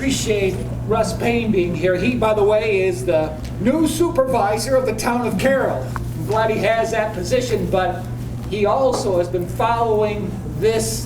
appreciate Russ Payne being here. He, by the way, is the new supervisor of the town of Carroll. I'm glad he has that position, but he also has been following this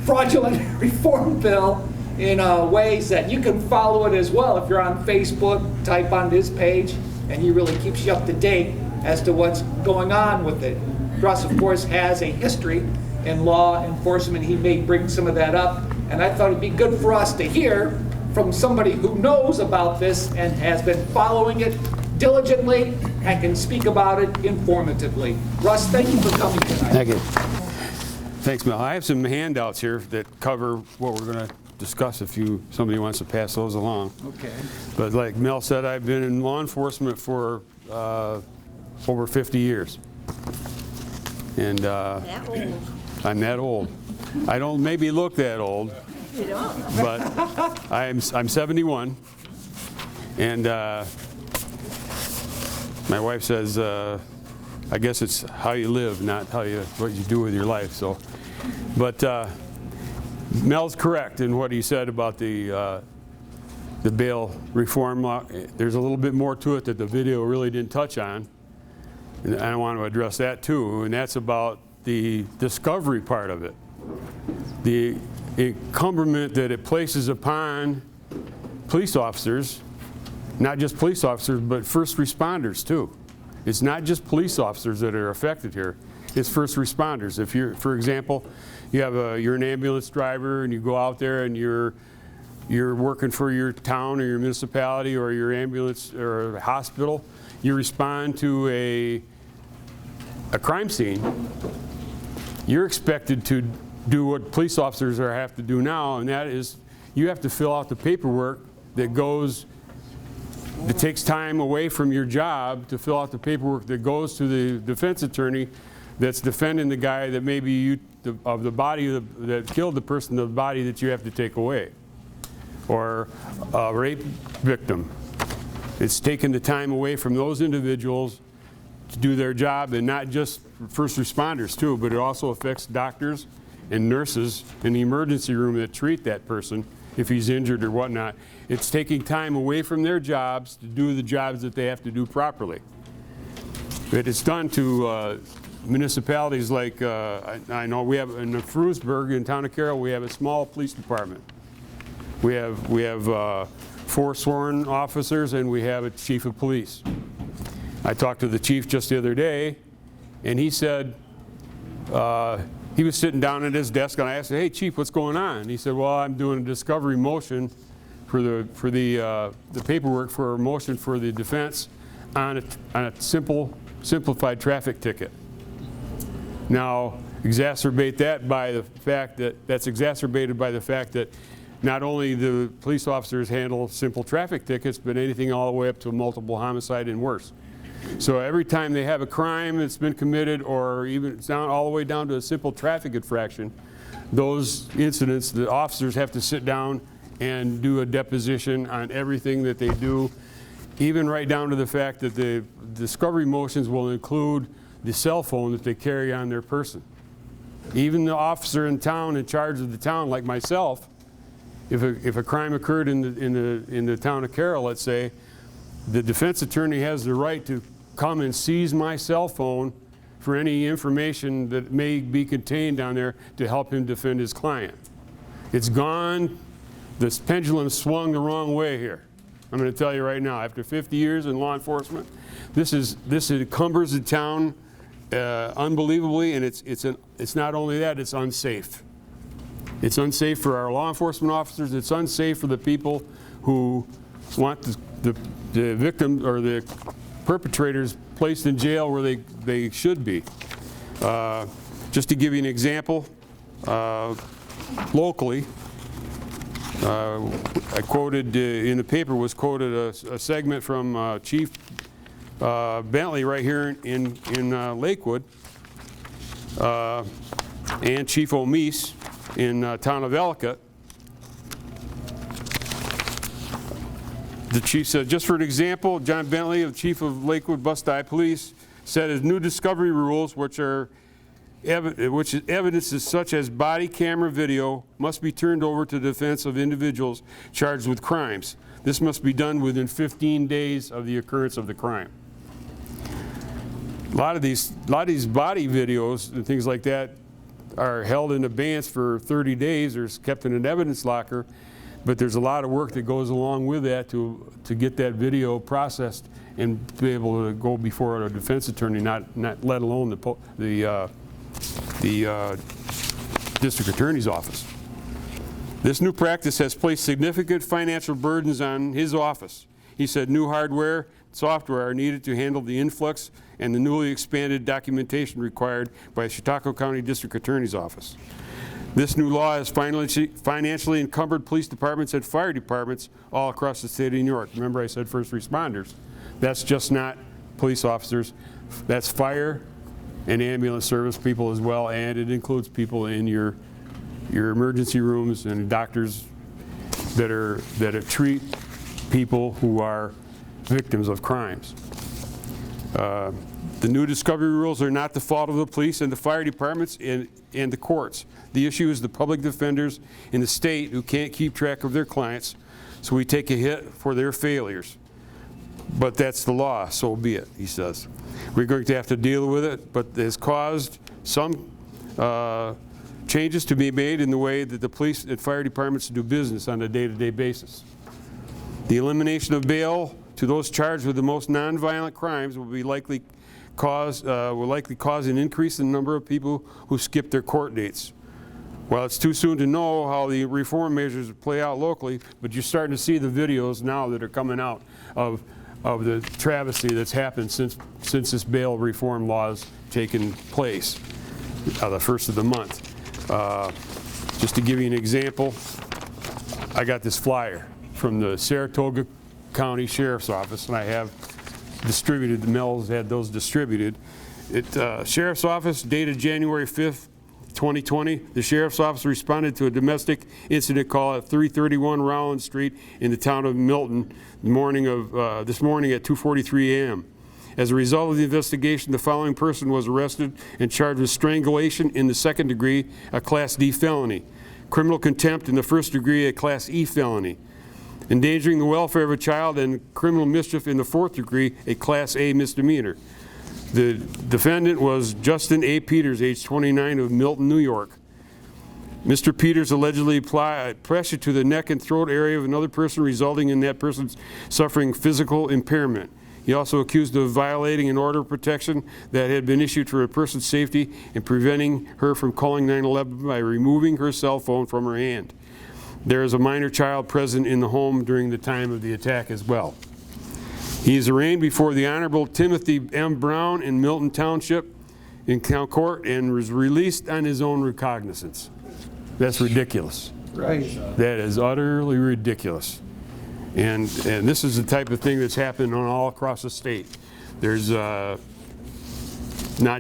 fraudulent reform bill in ways that you can follow it as well. If you're on Facebook, type on his page, and he really keeps you up to date as to what's going on with it. Russ, of course, has a history in law enforcement. He may bring some of that up, and I thought it'd be good for us to hear from somebody who knows about this and has been following it diligently and can speak about it informatively. Russ, thank you for coming tonight. Thank you. Thanks, Mel. I have some handouts here that cover what we're going to discuss if somebody wants to pass those along. Okay. But like Mel said, I've been in law enforcement for over 50 years. And that old. I'm that old. I don't maybe look that old. You don't. But I'm 71. And my wife says, I guess it's how you live, not what you do with your life. So, but Mel's correct in what he said about the bail reform law. There's a little bit more to it that the video really didn't touch on, and I want to address that too. And that's about the discovery part of it, the encumberment that it places upon police officers. Not just police officers, but first responders too. It's not just police officers that are affected here. It's first responders. If you're, for example, you're an ambulance driver and you go out there and you're working for your town or your municipality or your ambulance or hospital, you respond to a crime scene. You're expected to do what police officers have to do now, and that is you have to fill out the paperwork that takes time away from your job to fill out the paperwork that goes to the defense attorney that's defending the guy that maybe of the body that killed the person, the body that you have to take away, or a rape victim. It's taking the time away from those individuals to do their job, and not just first responders too, but it also affects doctors and nurses in the emergency room that treat that person if he's injured or whatnot. It's taking time away from their jobs to do the jobs that they have to do properly. But it's done to municipalities like, I know we have in Frewsburg, in town of Carroll, we have a small police department. We have 4 sworn officers and we have a chief of police. I talked to the chief just the other day, and he said, he was sitting down at his desk, and I asked him, "Hey, Chief, what's going on?" And he said, "Well, I'm doing a discovery motion for the paperwork for a motion for the defense on a simplified traffic ticket." Now, exacerbate that by the fact that's exacerbated by the fact that not only the police officers handle simple traffic tickets, but anything all the way up to multiple homicide and worse. So every time they have a crime that's been committed, or even all the way down to a simple traffic infraction, those incidents, the officers have to sit down and do a deposition on everything that they do, even right down to the fact that the discovery motions will include the cell phone that they carry on their person. Even the officer in town, in charge of the town, like myself, if a crime occurred in the town of Carroll, let's say, the defense attorney has the right to come and seize my cell phone for any information that may be contained on there to help him defend his client. It's gone. This pendulum swung the wrong way here. I'm going to tell you right now, after 50 years in law enforcement, this encumbers the town unbelievably, and it's not only that, it's unsafe. It's unsafe for our law enforcement officers. It's unsafe for the people who want the victim or the perpetrators placed in jail where they should be. Just to give you an example, locally, I quoted in the paper was quoted a segment from Chief Bentley right here in Lakewood, and Chief Omise in town of Ellicott. The chief said, just for an example, John Bentley, the chief of Lakewood Bus-Dye Police, said his new discovery rules, which are evidences such as body camera video must be turned over to the defense of individuals charged with crimes. This must be done within 15 days of the occurrence of the crime. A lot of these body videos and things like that are held in abeyance for 30 days or kept in an evidence locker, but there's a lot of work that goes along with that to get that video processed and be able to go before a defense attorney, not let alone the district attorney's office. This new practice has placed significant financial burdens on his office. He said new hardware, software are needed to handle the influx and the newly expanded documentation required by the Chautauqua County District Attorney's Office. This new law has financially encumbered police departments and fire departments all across the state of New York. Remember I said first responders. That's just not police officers. That's fire and ambulance service people as well, and it includes people in your emergency rooms and doctors that treat people who are victims of crimes. The new discovery rules are not the fault of the police and the fire departments and the courts. The issue is the public defenders in the state who can't keep track of their clients, so we take a hit for their failures. But that's the law, so be it, he says. We're going to have to deal with it, but it has caused some changes to be made in the way that the police and fire departments do business on a day-to-day basis. The elimination of bail to those charged with the most nonviolent crimes will likely cause an increase in the number of people who skip their court dates. Well, it's too soon to know how the reform measures play out locally, but you're starting to see the videos now that are coming out of the travesty that's happened since this bail reform law has taken place, the first of the month. Just to give you an example, I got this flyer from the Saratoga County Sheriff's Office, and I have distributed, the Mel's had those distributed. Sheriff's Office, dated January 5th, 2020, the Sheriff's Office responded to a domestic incident call at 331 Rowland Street in the town of Milton this morning at 2:43 a.m. As a result of the investigation, the following person was arrested and charged with strangulation in the second degree, a Class D felony, criminal contempt in the first degree, a Class E felony, endangering the welfare of a child, and criminal mischief in the fourth degree, a Class A misdemeanor. The defendant was Justin A. Peters, age 29, of Milton, New York. Mr. Peters allegedly applied pressure to the neck and throat area of another person, resulting in that person suffering physical impairment. He also accused of violating an order of protection that had been issued for a person's safety and preventing her from calling 911 by removing her cell phone from her hand. There is a minor child present in the home during the time of the attack as well. He is arraigned before the Honorable Timothy M. Brown in Milton Township in County Court and was released on his own recognizance. That's ridiculous. Right. That is utterly ridiculous. And this is the type of thing that's happening all across the state. There's not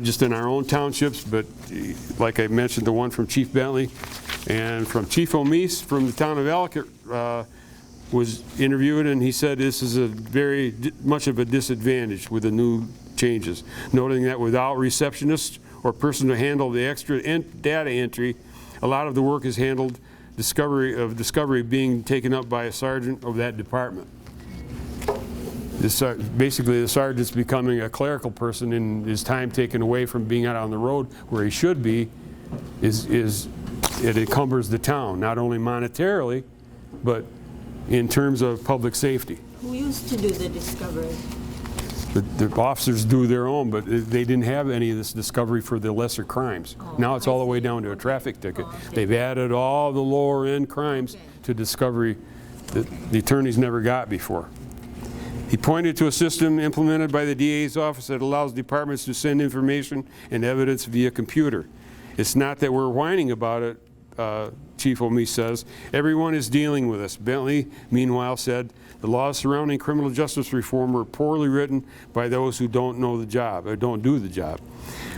just in our own townships, but like I mentioned, the one from Chief Bentley and from Chief Omise from the town of Ellicott was interviewed, and he said this is a very much of a disadvantage with the new changes, noting that without receptionists or person to handle the extra data entry, a lot of the work is handled discovery being taken up by a sergeant of that department. Basically, the sergeant's becoming a clerical person, and his time taken away from being out on the road where he should be it encumbers the town, not only monetarily, but in terms of public safety. Who used to do the discovery? The officers do their own, but they didn't have any of this discovery for the lesser crimes. Now it's all the way down to a traffic ticket. They've added all the lower end crimes to discovery that the attorneys never got before. He pointed to a system implemented by the DA's office that allows departments to send information and evidence via computer. It's not that we're whining about it, Chief Omise says. Everyone is dealing with this. Bentley, meanwhile, said the laws surrounding criminal justice reform were poorly written by those who don't know the job, or don't do the job.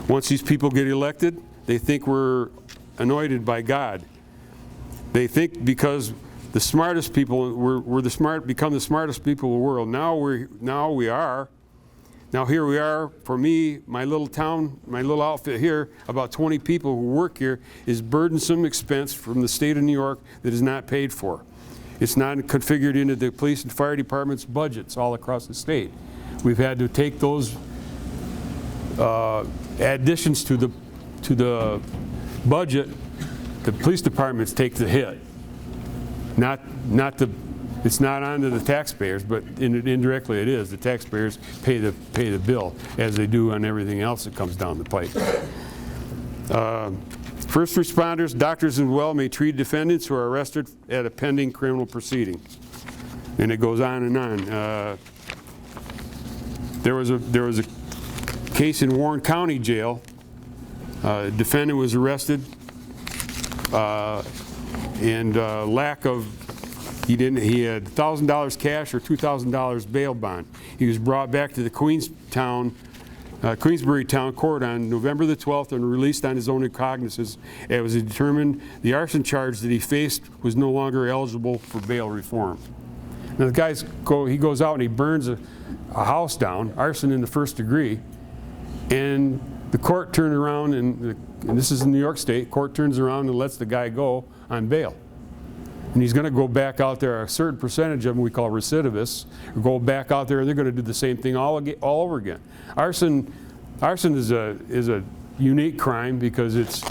Once these people get elected, they think we're anointed by God. They think because the smartest people, become the smartest people in the world. Now we are. Now here we are, for me, my little town, my little outfit here, about 20 people who work here, is burdensome expense from the state of New York that is not paid for. It's not configured into the police and fire department's budgets all across the state. We've had to take those additions to the budget. The police departments take the hit. It's not onto the taxpayers, but indirectly it is. The taxpayers pay the bill, as they do on everything else that comes down the pipe. First responders, doctors as well, may treat defendants who are arrested at a pending criminal proceeding. And it goes on and on. There was a case in Warren County Jail. A defendant was arrested, and lack of, he had $1,000 cash or $2,000 bail bond. He was brought back to the Queensbury Town Court on November the 12th and released on his own recognizance. It was determined the arson charge that he faced was no longer eligible for bail reform. Now he goes out and he burns a house down, arson in the first degree, and the court turned around, and this is in New York State, court turns around and lets the guy go on bail. And he's going to go back out there, a certain percentage of them we call recidivists, go back out there and they're going to do the same thing all over again. Arson is a unique crime because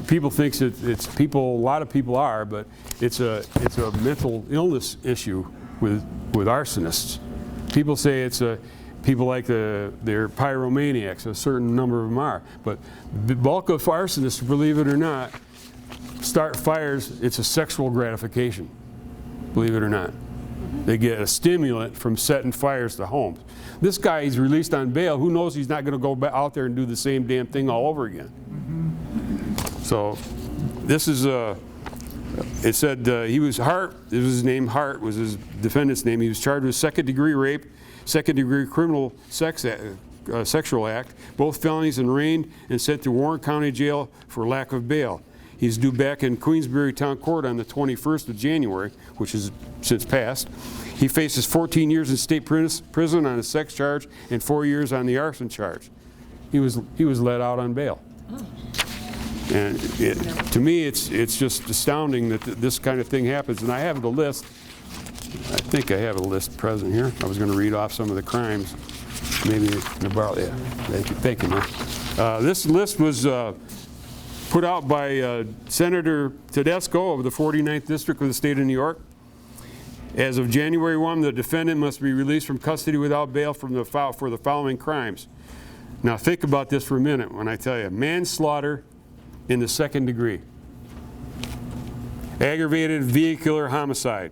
people think it's people, a lot of people are, but it's a mental illness issue with arsonists. People say it's people like they're pyromaniacs, a certain number of them are, but the bulk of arsonists, believe it or not, start fires. It's a sexual gratification, believe it or not. They get a stimulant from setting fires to homes. This guy, he's released on bail. Who knows he's not going to go out there and do the same damn thing all over again. So this is, it said he was Hart, this was his name, Hart was his defendant's name. He was charged with second-degree rape, second-degree criminal sexual act, both felonies, and arraigned and sent to Warren County Jail for lack of bail. He's due back in Queensbury Town Court on the 21st of January, which is since passed. He faces 14 years in state prison on a sex charge and 4 years on the arson charge. He was let out on bail. And to me, it's just astounding that this kind of thing happens. And I have the list. I think I have a list present here. I was going to read off some of the crimes. Maybe borrow. Yeah. Thank you, man. This list was put out by Senator Tedesco of the 49th District of the state of New York. As of January 1, the defendant must be released from custody without bail for the following crimes. Now think about this for a minute when I tell you. Manslaughter in the second degree. Aggravated vehicular homicide.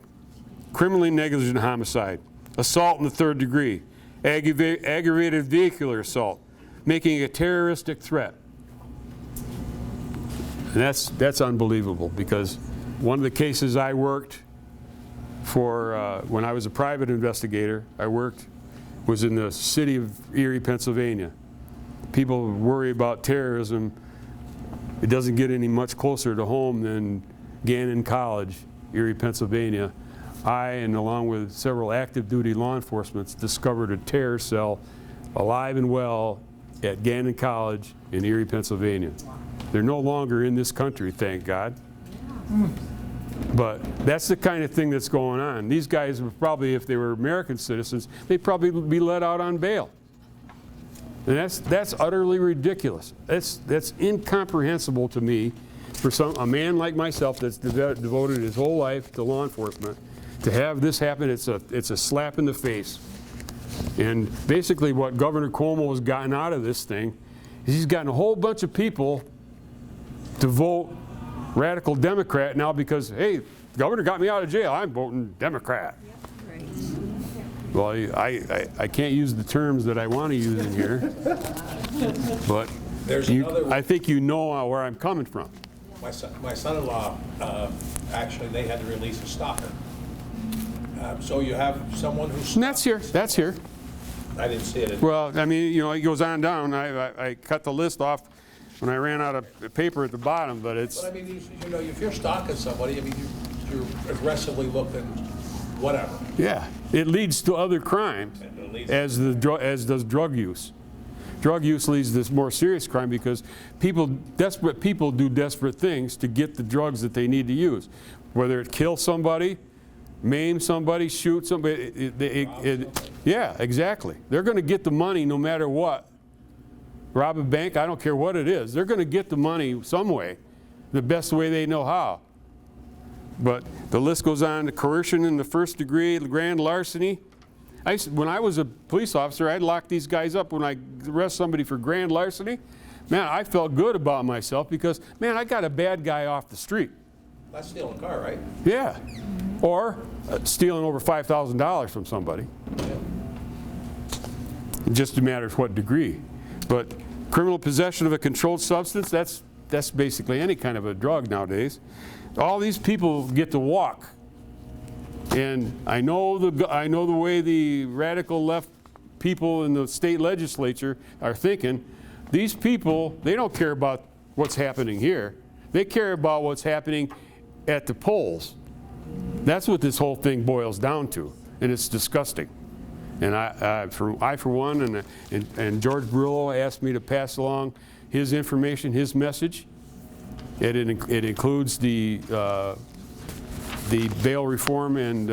Criminally negligent homicide. Assault in the third degree. Aggravated vehicular assault. Making a terroristic threat. And that's unbelievable, because one of the cases I worked for when I was a private investigator, was in the city of Erie, Pennsylvania. People worry about terrorism. It doesn't get any much closer to home than Gannon College, Erie, Pennsylvania. I, and along with several active duty law enforcement, discovered a terror cell alive and well at Gannon College in Erie, Pennsylvania. They're no longer in this country, thank God. But that's the kind of thing that's going on. These guys would probably, if they were American citizens, they'd probably be let out on bail. And that's utterly ridiculous. That's incomprehensible to me for a man like myself that's devoted his whole life to law enforcement. To have this happen, it's a slap in the face. And basically what Governor Cuomo has gotten out of this thing is he's gotten a whole bunch of people to vote radical Democrat now because, hey, the governor got me out of jail, I'm voting Democrat. Right. Well, I can't use the terms that I want to use in here, but I think you know where I'm coming from. My son-in-law, actually, they had to release a stalker. So you have someone who's... And that's here. That's here. I didn't see it. Well, I mean, you know, it goes on down. I cut the list off when I ran out of paper at the bottom, but it's... But I mean, you know, if you're stalking somebody, I mean, you're aggressively looking, whatever. Yeah. It leads to other crimes, as does drug use. Drug use leads to this more serious crime because desperate people do desperate things to get the drugs that they need to use. Whether it kills somebody, maim somebody, shoot somebody, yeah, exactly. They're going to get the money no matter what. Rob a bank, I don't care what it is. They're going to get the money some way, the best way they know how. But the list goes on to coercion in the first degree, grand larceny. When I was a police officer, I'd lock these guys up when I arrest somebody for grand larceny. Man, I felt good about myself because, man, I got a bad guy off the street. That's stealing a car, right? Yeah. Or stealing over $5,000 from somebody. Yeah. It just matters what degree. But criminal possession of a controlled substance, that's basically any kind of a drug nowadays. All these people get to walk. And I know the way the radical left people in the state legislature are thinking. These people, they don't care about what's happening here. They care about what's happening at the polls. That's what this whole thing boils down to, and it's disgusting. And I for one, and George Borrello asked me to pass along his information, his message. It includes the bail reform and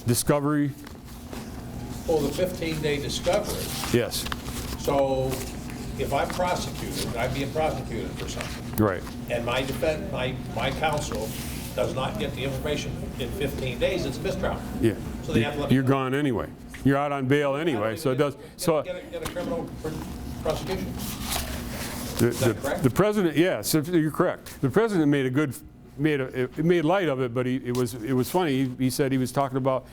discovery. Oh, the 15-day discovery. Yes. So if I'm prosecuted, I'm being prosecuted for something. Right. And my counsel does not get the information in 15 days, it's mistrial. Yeah. So they have to let me You're know. gone anyway. You're out on bail anyway. So it does. So Get a criminal prosecution. the president, yes, you're correct. The president made light of it, but it was funny. He said he was talking about,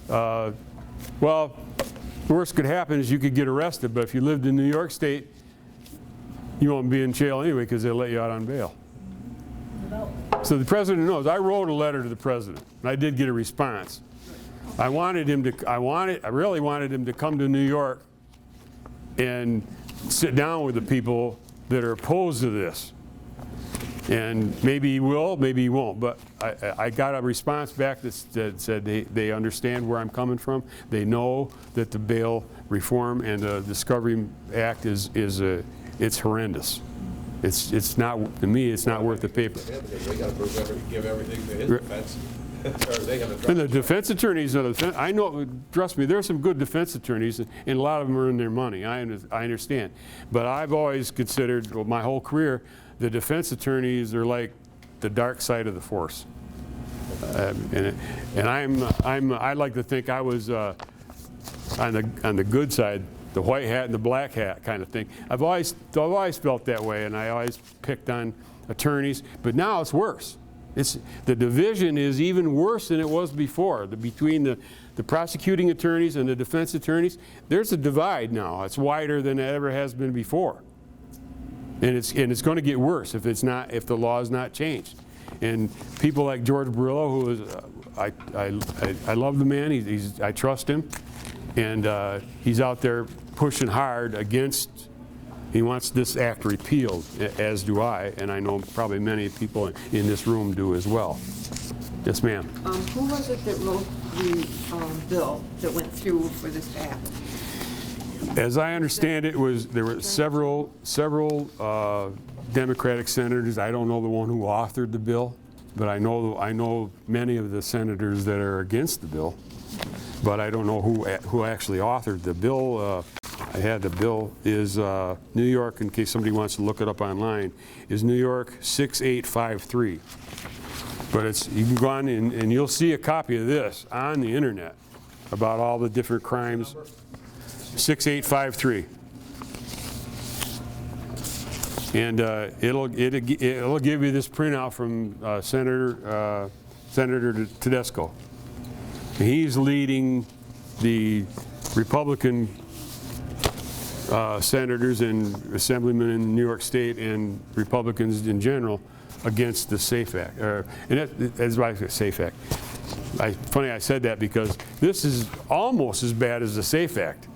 well, the worst could happen is you could get arrested, but if you lived in New York State, you won't be in jail anyway because they'll let you out on bail. So the president knows. I wrote a letter to the president, and I did get a response. I really wanted him to come to New York and sit down with the people that are opposed to this. And maybe he will, maybe he won't. But I got a response back that said they understand where I'm coming from. They know that the bail reform and the Discovery Act it's horrendous. It's not, to me, it's not worth the paper. Yeah, because they got to give everything to his defense. Or they have a And the defense attorneys, I know, trust me, there are some good defense attorneys, and a lot of them earn their money. I understand. But I've always considered, well, my whole career, the defense attorneys are like the dark side of the force. And I like to think I was on the good side, the white hat and the black hat kind of thing. I've always felt that way, and I always picked on attorneys. But now it's worse. The division is even worse than it was before. Between the prosecuting attorneys and the defense attorneys, there's a divide now. It's wider than it ever has been before. And it's going to get worse if the law is not changed. And people like George Borrello, who is, I love the man. I trust him, and he's out there pushing hard against. He wants this act repealed, as do I, and I know probably many people in this room do as well. Yes, ma'am. Who was it that wrote the bill that went through for this act? As I understand it, there were several Democratic senators. I don't know the one who authored the bill, but I know many of the senators that are against the bill. But I don't know who actually authored the bill. I had the bill is New York, in case somebody wants to look it up online, is New York 6853. But you can go on and you'll see a copy of this on the internet about all the different crimes. 6853. And it'll give you this printout from Senator Tedesco. He's leading the Republican senators and assemblymen in New York State and Republicans in general against the SAFE Act. And that's why I say SAFE Act. Funny I said that because this is almost as bad as the SAFE Act.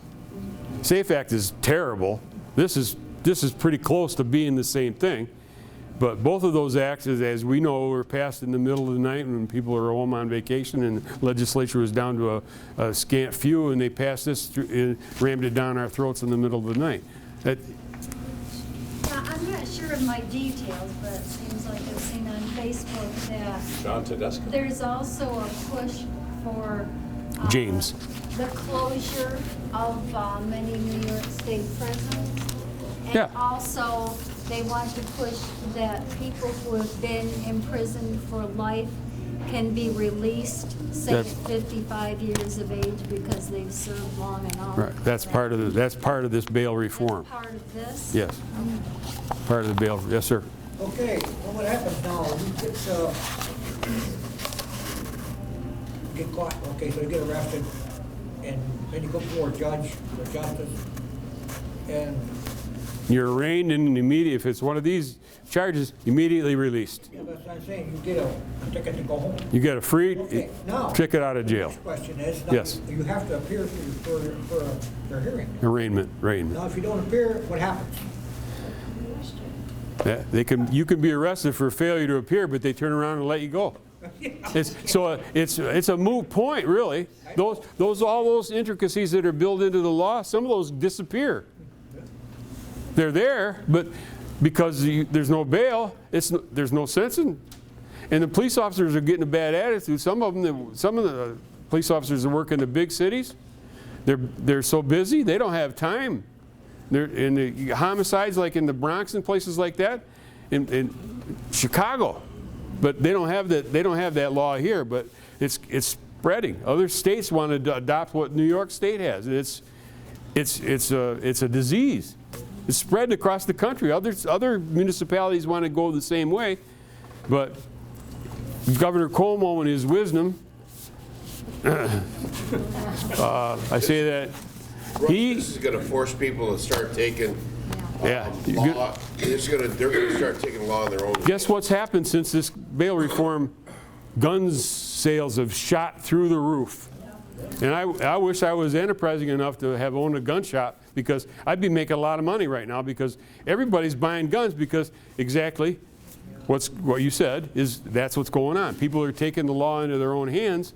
SAFE Act is terrible. This is pretty close to being the same thing. But both of those acts, as we know, were passed in the middle of the night when people are home on vacation and the legislature was down to a scant few, and they passed this and rammed it down our throats in the middle of the night. Now, I'm not sure of my details, but it seems like I've seen on Facebook that John Tedesco. there's also a push for James. the closure of many New York State prisons. And Yeah. also, they want to push that people who have been in prison for life can be released, say at That's- 55 years of age, because they've served long enough. Right. That's part of this bail reform. Part of this? Yes. Part of the bail. Yes, sir. Okay, well, what happens now, you get caught, okay, so you get arrested, and then you go before a judge or justice, and, You're arraigned and immediate. If it's one of these charges, immediatally released. yeah, that's what I'm saying, you get a ticket to go home. You get a free Okay, now. ticket out of jail. Next question is, now, Yes. you have to appear for their hearing. Arraignment. Now, if you don't appear, what happens? Yeah, you can be arrested for failure to appear, but they turn around and let you go. It's a moot point, really. All those intricacies that are built into the law, some of those disappear. They're there, but because there's no bail, there's no sense in. And the police officers are getting a bad attitude. Some of the police officers that work in the big cities, they're so busy they don't have time. In the homicides like in the Bronx and places like that, in Chicago, but they don't have that law here. But it's spreading. Other states want to adopt what New York State has. It's a disease. It's spread across the country. Other municipalities want to go the same way, but Governor Cuomo, in his wisdom, I say that. This is going to force people to start taking law. They're going to start taking law in their own. Guess what's happened since this bail reform? Guns sales have shot through the roof. And I wish I was enterprising enough to have owned a gun shop, because I'd be making a lot of money right now, because everybody's buying guns because exactly what you said is that's what's going on. People are taking the law into their own hands,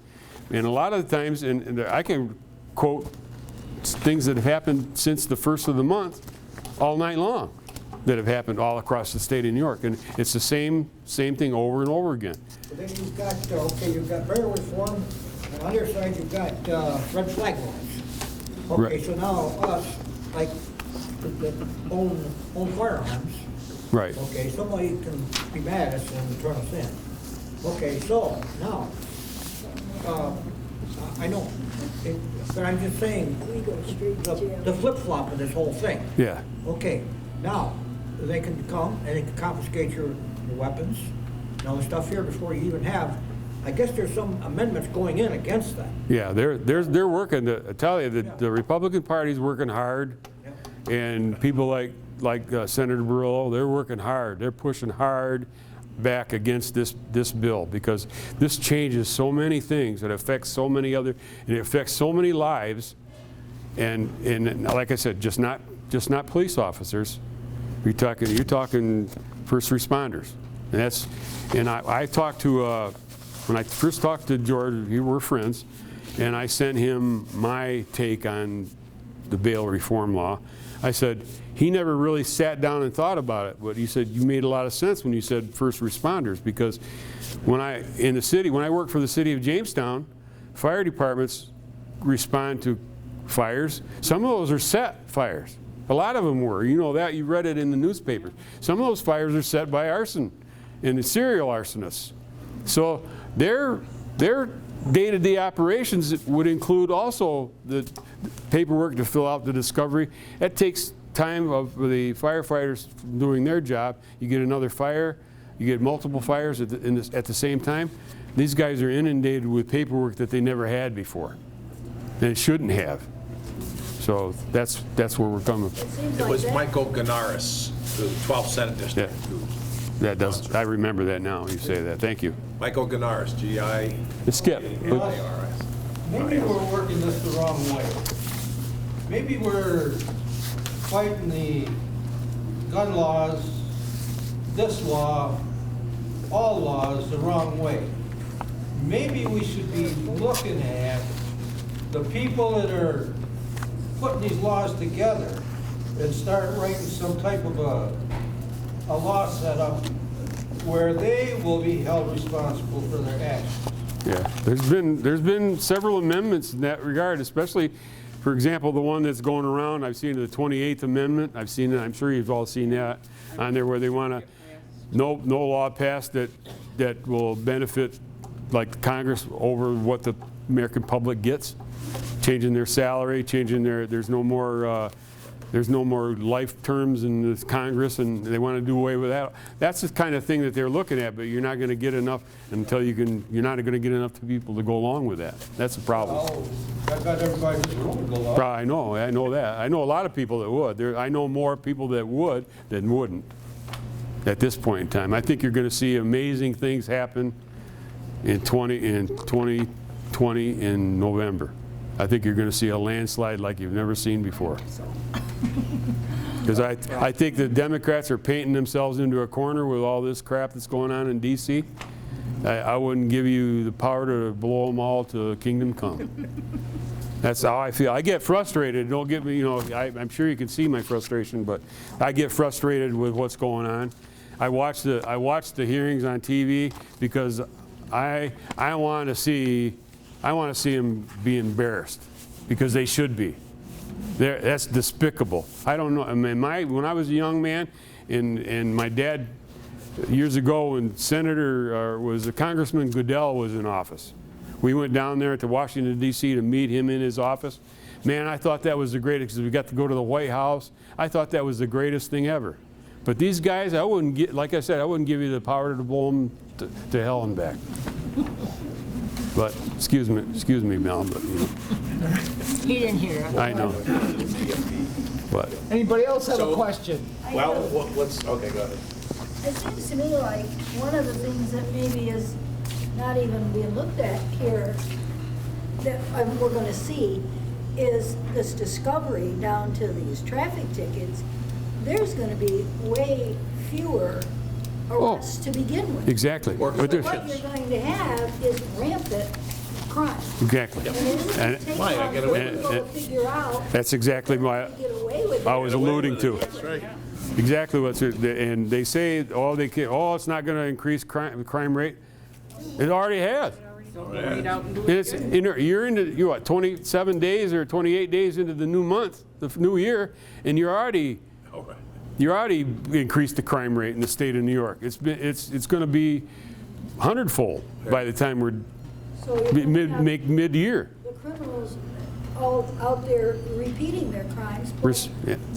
and a lot of the times, and I can quote things that have happened since the first of the month all night long that have happened all across the state of New York, and it's the same thing over and over again. But then you've got, you've got bail reform, and on the other side, you've got red flag laws. Okay, Right. so now us, like, that own firearms, Right. okay, somebody can be mad at us and turn us in. Okay, so now, I know, but I'm just saying, the flip-flop of this whole thing. Yeah. Okay, now, they can come and they can confiscate your weapons and all the stuff here before you even have, I guess there's some amendments going in against that. Yeah, they're working. I tell you, the Republican Party's working hard, and people like Senator Borrello, they're working hard. They're pushing hard back against this bill, because this changes so many things. It affects so many and it affects so many lives, and like I said, just not police officers. You're talking first responders, and I talked to. When I first talked to George, we were friends, and I sent him my take on the bail reform law. I said, he never really sat down and thought about it, but he said, you made a lot of sense when you said first responders, because when I worked for the city of Jamestown, fire departments respond to fires. Some of those are set fires. A lot of them were. You know that. You read it in the newspapers. Some of those fires are set by arson and the serial arsonists. So their day-to-day operations would include also the paperwork to fill out the discovery. That takes time of the firefighters doing their job. You get another fire, you get multiple fires at the same time. These guys are inundated with paperwork that they never had before, and shouldn't have. So that's where we're coming from. It was Michael Ganaris, the 12th Senate District. I remember that now. You say that. Thank you. Michael Ganaris, G-I. Skip. A-R-S. Maybe we're working this the wrong way. Maybe we're fighting the gun laws this law, all laws, the wrong way. Maybe we should be looking at the people that are putting these laws together and start writing some type of a law setup where they will be held responsible for their actions. Yeah, there's been several amendments in that regard, especially, for example, the one that's going around. I've seen the 28th Amendment. I've seen it. I'm sure you've all seen that on there, where they want to no law passed that will benefit like Congress over what the American public gets, changing their salary, changing there's no more life terms in the Congress, and they want to do away with that. That's the kind of thing that they're looking at, but you're not going to get enough until you're not going to get enough people to go along with that. That's the problem. Oh, I got everybody in this room to go along. I know that. I know a lot of people that would. I know more people that would than wouldn't at this point in time. I think you're going to see amazing things happen in 2020 in November. I think you're going to see a landslide like you've never seen before. Because I think the Democrats are painting themselves into a corner with all this crap that's going on in D.C. I wouldn't give you the power to blow them all to kingdom come. That's how I feel. I get frustrated. Don't get me, I'm sure you can see my frustration, but I get frustrated with what's going on. I watch the hearings on TV because I want to see them be embarrassed, because they should be. That's despicable. I don't know. I mean, when I was a young man, and my dad, years ago, when Congressman Goodell was in office, we went down there to Washington, D.C. to meet him in his office. Man, I thought that was the greatest, because we got to go to the White House. I thought that was the greatest thing ever. But these guys, like I said, I wouldn't give you the power to blow them to hell and back. But excuse me, Mel. But, He didn't hear it. I know. But Anybody else have a question? Well, let's, okay, go ahead. It seems to me like one of the things that maybe is not even being looked at here that we're going to see is this discovery down to these traffic tickets. There's going to be way fewer arrests to begin with. exactly. So what you're going to have is rampant crime. Exactly. And it isn't take long for people to figure out That's exactly to get away with I it. was alluding to. That's right. Exactly what's it. And they say, it's not going to increase crime rate. It already has. You're into 27 days or 28 days into the new month, the new year, and you're already increased the crime rate in the state of New York. It's going to be 100-fold by the time we're So you're gonna have mid-year. the criminals all out there repeating their crimes, but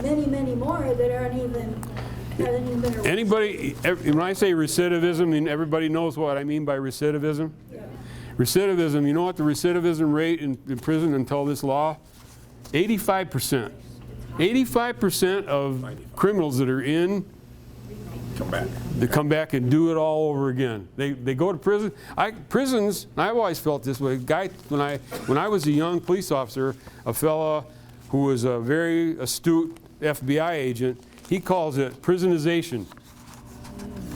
many more that haven't even been arrested. Anybody, when I say recidivism, I mean, everybody knows what I mean by recidivism. Yeah. Recidivism, you know what the recidivism rate in prison until this law? 85%. 85% of criminals that are in they come back and do it all over again. They go to prison. Prisons, I've always felt this way. When I was a young police officer, a fella who was a very astute FBI agent, he calls it prisonization.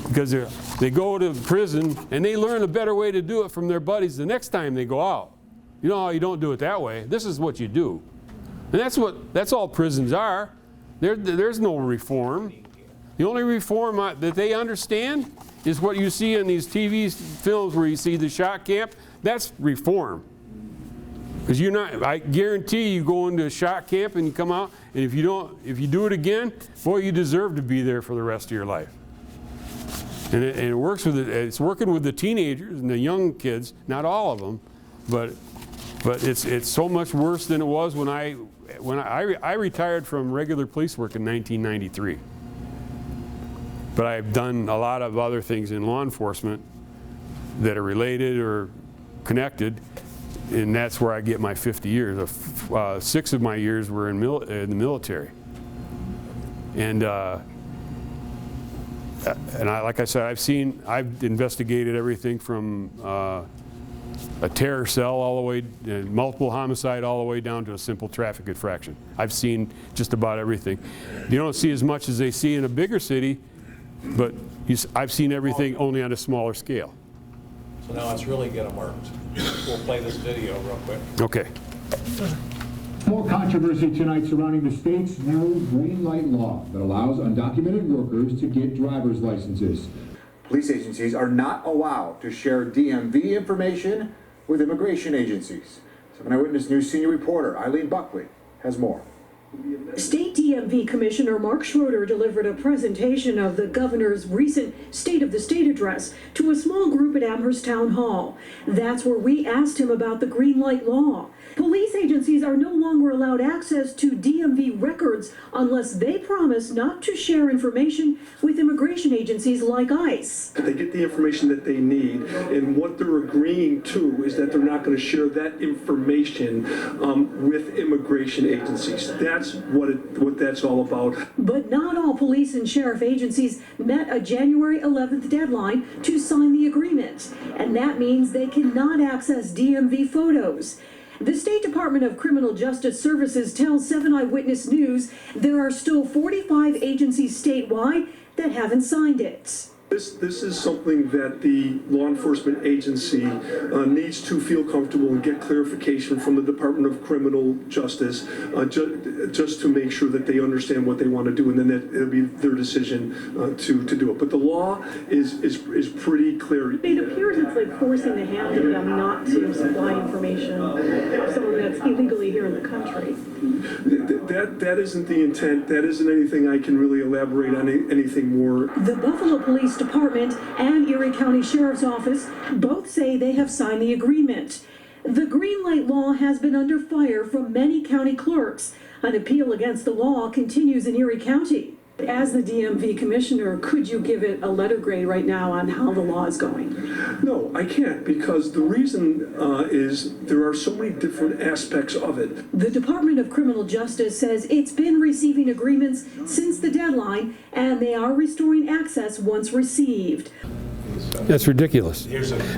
Because they go to prison and they learn a better way to do it from their buddies the next time they go out. You know how you don't do it that way. This is what you do. And that's all prisons are. There's no reform. The only reform that they understand is what you see in these TV films where you see the shot camp. That's reform. Because I guarantee you go into a shot camp and you come out, and if you do it again, boy, you deserve to be there for the rest of your life. And it works with it's working with the teenagers and the young kids, not all of them, but it's so much worse than it was when I retired from regular police work in 1993. But I've done a lot of other things in law enforcement that are related or connected, and that's where I get my 50 years. 6 of my years were in the military. And like I said, I've investigated everything from a terror cell all the way, multiple homicide all the way down to a simple traffic infraction. I've seen just about everything. You don't see as much as they see in a bigger city But I've seen everything only on a smaller scale. So now let's really get them worked. We'll play this video real quick. Okay. More controversy tonight surrounding the state's new green light law that allows undocumented workers to get driver's licenses. Police agencies are not allowed to share DMV information with immigration agencies. 7 Eyewitness News senior reporter Eileen Buckley has more. State DMV Commissioner Mark Schroeder delivered a presentation of the governor's recent State of the State address to a small group at Amherst Town Hall. That's where we asked him about the green light law. Police agencies are no longer allowed access to DMV records unless they promise not to share information with immigration agencies like ICE. They get the information that they need, and what they're agreeing to is that they're not going to share that information with immigration agencies. That's what that's all about. But not all police and sheriff agencies met a January 11th deadline to sign the agreement, and that means they cannot access DMV photos. The State Department of Criminal Justice Services tells 7 Eyewitness News there are still 45 agencies statewide that haven't signed it. This is something that the law enforcement agency needs to feel comfortable and get clarification from the Department of Criminal Justice just to make sure that they understand what they want to do, and then it'll be their decision to do it. But the law is pretty clear. It appears it's like forcing the hand of them not to supply information of someone that's illegally here in the country. That isn't the intent. That isn't anything I can really elaborate on anything more. The Buffalo Police Department and Erie County Sheriff's Office both say they have signed the agreement. The green light law has been under fire from many county clerks. An appeal against the law continues in Erie County. As the DMV commissioner, could you give it a letter grade right now on how the law is going? No, I can't, because the reason is there are so many different aspects of it. The Department of Criminal Justice says it's been receiving agreements since the deadline, and they are restoring access once received. That's ridiculous.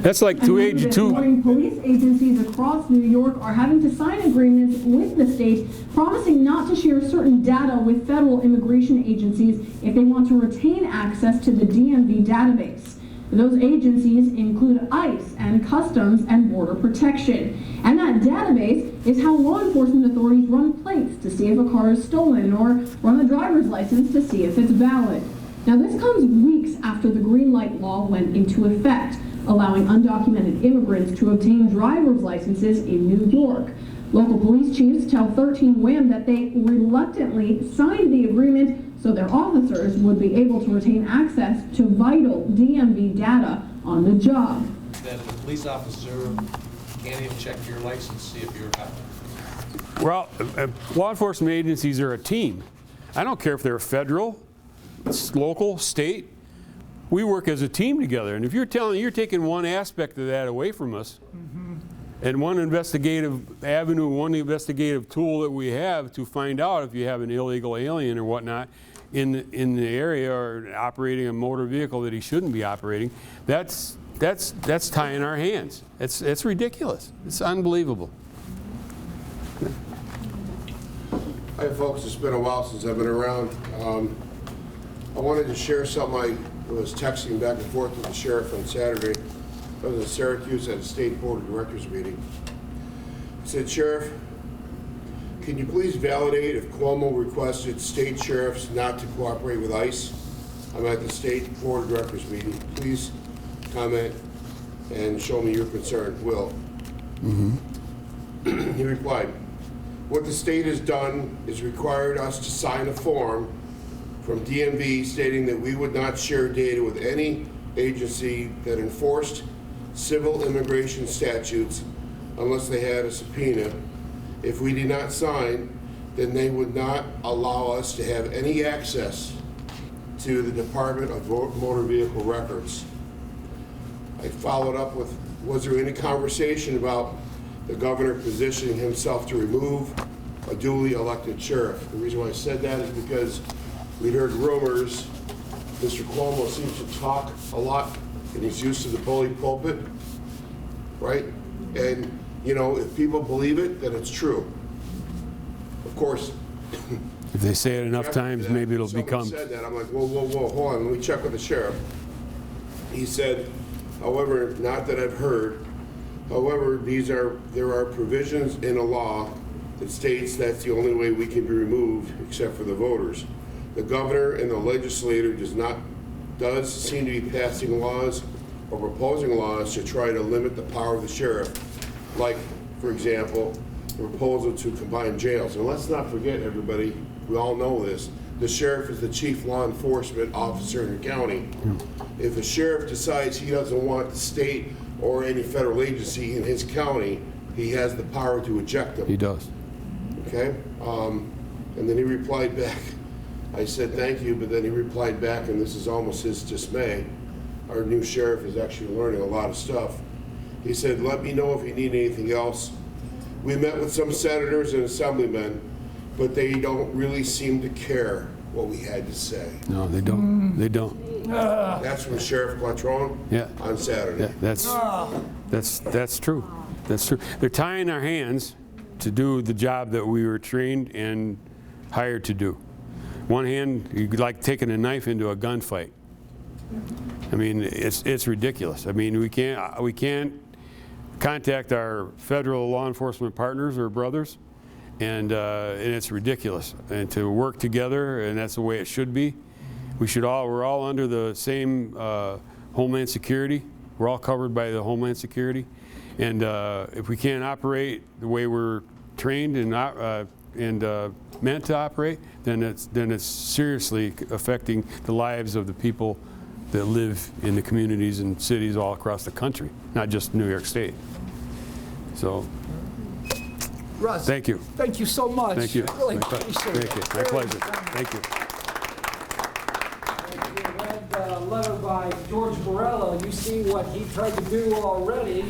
That's like police agencies across New York are having to sign agreements with the state promising not to share certain data with federal immigration agencies if they want to retain access to the DMV database. Those agencies include ICE and Customs and Border Protection. And that database is how law enforcement authorities run plates to see if a car is stolen or run a driver's license to see if it's valid. Now, this comes weeks after the green light law went into effect, allowing undocumented immigrants to obtain driver's licenses in New York. Local police chiefs tell 13 WHAM that they reluctantly signed the agreement so their officers would be able to retain access to vital DMV data on the job. Then the police officer can't even check your license, see if you're valid. Well, law enforcement agencies are a team. I don't care if they're federal, local, state. We work as a team together. And if you're taking one aspect of that away from us, and one investigative avenue, one investigative tool that we have to find out if you have an illegal alien or whatnot in the area or operating a motor vehicle that he shouldn't be operating, that's tying our hands. It's ridiculous. It's unbelievable. Hi folks, it's been a while since I've been around. I wanted to share something I was texting back and forth with the sheriff on Saturday. I was in Syracuse at a state board of directors meeting. I said, Sheriff, can you please validate if Cuomo requested state sheriffs not to cooperate with ICE? I'm at the state board of directors meeting. Please comment and show me your concern. Will. He replied, what the state has done is required us to sign a form from DMV stating that we would not share data with any agency that enforced civil immigration statutes unless they had a subpoena. If we did not sign, then they would not allow us to have any access to the Department of Motor Vehicle Records. I followed up with, was there any conversation about the governor positioning himself to remove a duly elected sheriff? The reason why I said that is because we'd heard rumors. Mr. Cuomo seems to talk a lot, and he's used to the bully pulpit, right? And, you know, if people believe it, then it's true. Of course, If they say it enough After times, that, maybe it'll someone become. said that, I'm like, whoa, whoa, whoa, hold on, let me check with the sheriff. He said, however, not that I've heard, however, there are provisions in a law that states that's the only way we can be removed except for the voters. The governor and the legislator does seem to be passing laws or proposing laws to try to limit the power of the sheriff. Like, for example, the proposal to combine jails. And let's not forget, everybody, we all know this, the sheriff is the chief law enforcement officer in the county. If a sheriff decides he doesn't want the state or any federal agency in his county, he has the power to eject them. He does. Okay? And then he replied back. I said, thank you, but then he replied back, and this is almost his dismay. Our new sheriff is actually learning a lot of stuff. He said, let me know if you need anything else. We met with some senators and assemblymen, but they don't really seem to care what we had to say. No, they don't. They don't. That's from Sheriff Quattrone on Saturday. Yeah, that's true. That's true. They're tying our hands to do the job that we were trained and hired to do. One hand, you could like taking a knife into a gunfight. I mean, it's ridiculous. I mean, we can't contact our federal law enforcement partners or brothers, and it's ridiculous. And to work together, and that's the way it should be. We're all under the same Homeland Security. We're all covered by the Homeland Security, and if we can't operate the way we're trained and meant to operate, then it's seriously affecting the lives of the people that live in the communities and cities all across the country, not just New York State. So, Russ. Thank you. Thank you so much. Thank you. I really Thank appreciate you. it. My pleasure. Thank you. You read the letter by George Borrello. You see what he tried to do already.